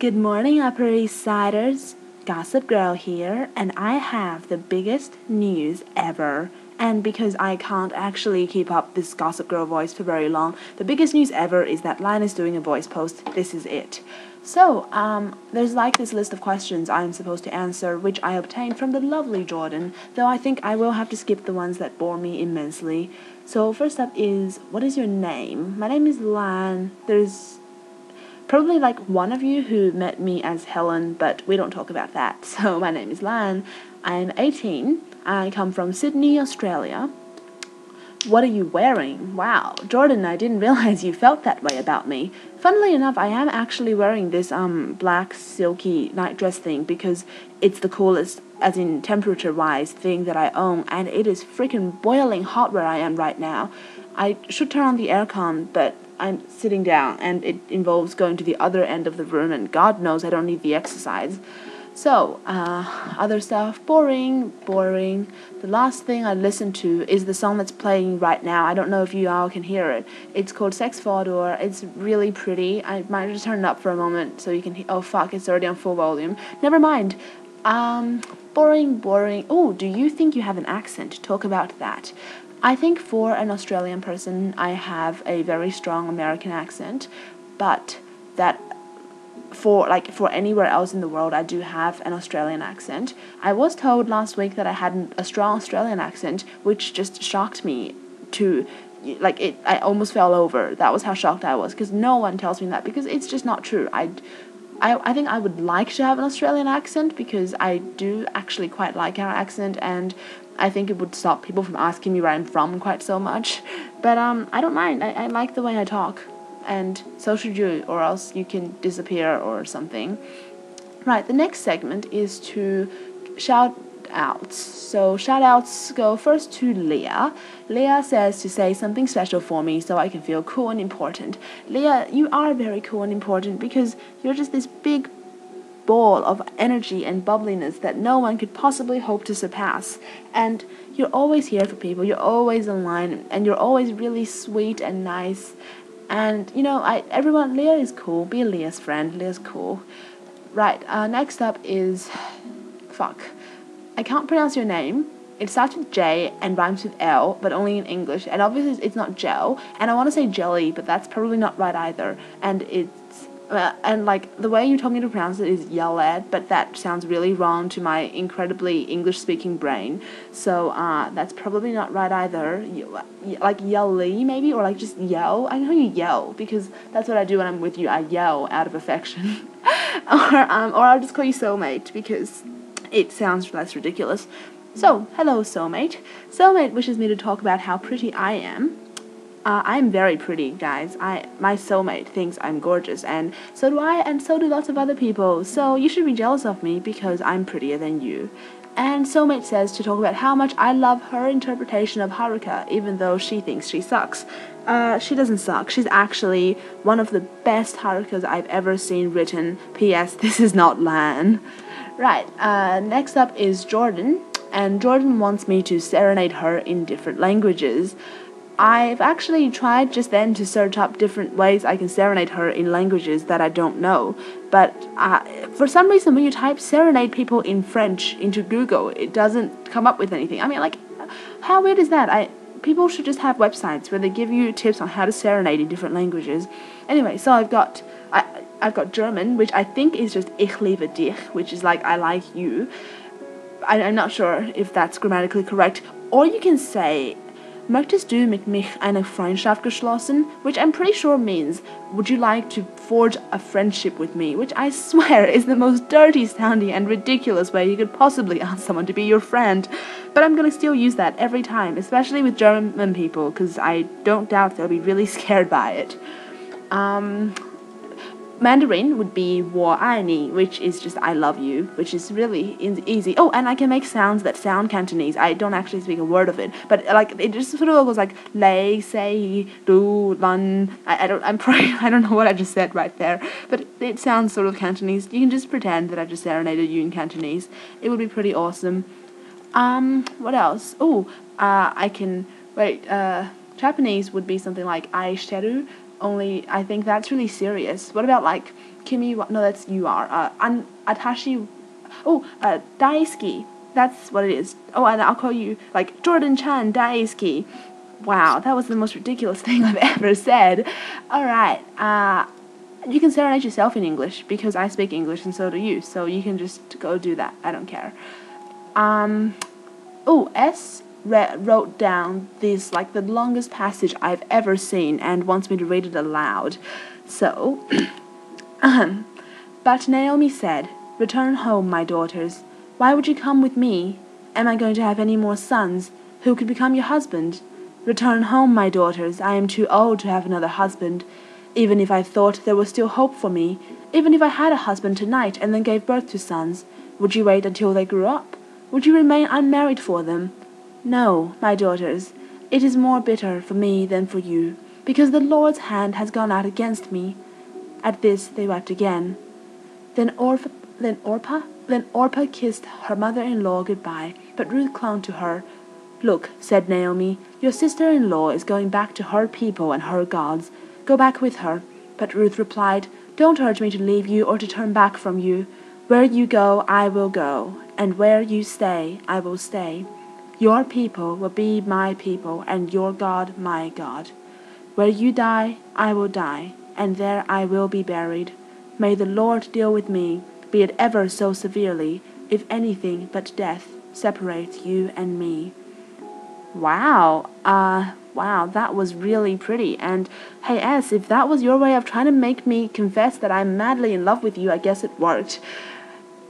Good morning, Upper East Siders. Gossip Girl here, and I have the biggest news ever. And because I can't actually keep up this Gossip Girl voice for very long, the biggest news ever is that Lion is doing a voice post. This is it. So, there's like this list of questions I'm supposed to answer, which I obtained from the lovely Jordan, though I think I will have to skip the ones that bore me immensely. So, first up is, what is your name? My name is Lan. There's probably like one of you who met me as Helen, but we don't talk about that. So my name is Lan. I'm 18. I come from Sydney, Australia. What are you wearing? Wow, Jordan, I didn't realize you felt that way about me. Funnily enough, I am actually wearing this black silky night dress thing because it's the coolest, as in temperature-wise, thing that I own, and it is freaking boiling hot where I am right now. I should turn on the aircon, but I'm sitting down, and it involves going to the other end of the room, and God knows I don't need the exercise. So, other stuff, boring. The last thing I listened to is the song that's playing right now. I don't know if you all can hear it. It's called Sex Fodor. It's really pretty. I might just turn it up for a moment so you can oh fuck, it's already on full volume. Never mind. Boring. Oh, do you think you have an accent? Talk about that. I think for an Australian person, I have a very strong American accent, but that for anywhere else in the world, I do have an Australian accent. I was told last week that I had a strong Australian accent, which just shocked me to, I almost fell over. That was how shocked I was, because no one tells me that, because it's just not true. I think I would like to have an Australian accent, because I do actually quite like our accent, and I think it would stop people from asking me where I'm from quite so much. But I don't mind. I like the way I talk. And so should you, or else you can disappear or something. Right, the next segment is to shout outs. So shout outs go first to Leah. Leah says to say something special for me so I can feel cool and important. Leah, you are very cool and important because you're just this big ball of energy and bubbliness that no one could possibly hope to surpass. And you're always here for people, you're always online, and you're always really sweet and nice. And, everyone, Leah is cool. Be Leah's friend. Leah's cool. Right, next up is... Fuck. I can't pronounce your name. It starts with J and rhymes with L, but only in English. And obviously it's not gel. And I want to say jelly, but that's probably not right either. And it's... the way you told me to pronounce it is Yelled, but that sounds really wrong to my incredibly English-speaking brain. So, that's probably not right either. Like Yelly, maybe? Or like just yell? I know you yell, because that's what I do when I'm with you. I yell out of affection. or I'll just call you Soulmate, because it sounds less ridiculous. So, hello, Soulmate. Soulmate wishes me to talk about how pretty I am. I'm very pretty, guys. My soulmate thinks I'm gorgeous, and so do I, and so do lots of other people. So you should be jealous of me because I'm prettier than you. And soulmate says to talk about how much I love her interpretation of Haruka, even though she thinks she sucks. She doesn't suck. She's actually one of the best Harukas I've ever seen written. P.S. This is not Lan. Right. Next up is Jordan, and Jordan wants me to serenade her in different languages. I've actually tried just then to search up different ways I can serenade her in languages that I don't know, but for some reason when you type serenade people in French into Google, it doesn't come up with anything. I mean, how weird is that? People should just have websites where they give you tips on how to serenade in different languages. Anyway, so I've got German, which I think is just Ich liebe dich, which is like I like you. I'm not sure if that's grammatically correct. Or you can say Möchtest du mit mich eine Freundschaft geschlossen? Which I'm pretty sure means, would you like to forge a friendship with me? Which I swear is the most dirty sounding and ridiculous way you could possibly ask someone to be your friend. But I'm gonna still use that every time, especially with German people, because I don't doubt they'll be really scared by it. Mandarin would be 我爱你, which is just I love you, which is really easy. Oh, and I can make sounds that sound Cantonese. I don't actually speak a word of it, but it just sort of goes like lei, sei, du, lan. I don't know what I just said right there, but it sounds sort of Cantonese. You can just pretend that I just serenaded you in Cantonese. It would be pretty awesome. What else? Oh, I can wait. Japanese would be something like aishiteru. Only I think that's really serious. What about Kimi, no, that's you are. Atashi, Daisuke. That's what it is. Oh, and I'll call you, like, Jordan-chan Daisuke. Wow, that was the most ridiculous thing I've ever said. Alright, you can serenade yourself in English, because I speak English and so do you, so you can just go do that. I don't care. Wrote down this, like, the longest passage I've ever seen and wants me to read it aloud. So, But Naomi said, "Return home, my daughters. Why would you come with me? Am I going to have any more sons? Who could become your husband? Return home, my daughters. I am too old to have another husband. Even if I thought there was still hope for me, even if I had a husband tonight and then gave birth to sons, would you wait until they grew up? Would you remain unmarried for them? No, my daughters. It is more bitter for me than for you, because the Lord's hand has gone out against me." At this they wept again. Then Orpah kissed her mother-in-law goodbye, but Ruth clung to her. "Look," said Naomi, "your sister-in-law is going back to her people and her gods. Go back with her." But Ruth replied, "Don't urge me to leave you or to turn back from you. Where you go, I will go, and where you stay, I will stay. Your people will be my people, and your God my God. Where you die, I will die, and there I will be buried. May the Lord deal with me, be it ever so severely, if anything but death separates you and me." Wow, that was really pretty. And hey, S, if that was your way of trying to make me confess that I'm madly in love with you, I guess it worked.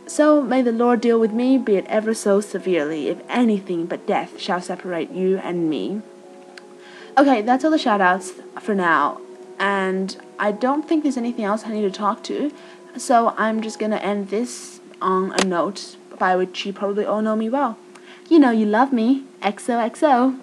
So may the Lord deal with me, be it ever so severely, if anything but death shall separate you and me. Okay, that's all the shoutouts for now. And I don't think there's anything else I need to talk to. So I'm just gonna end this on a note by which you probably all know me well. You know you love me. XOXO.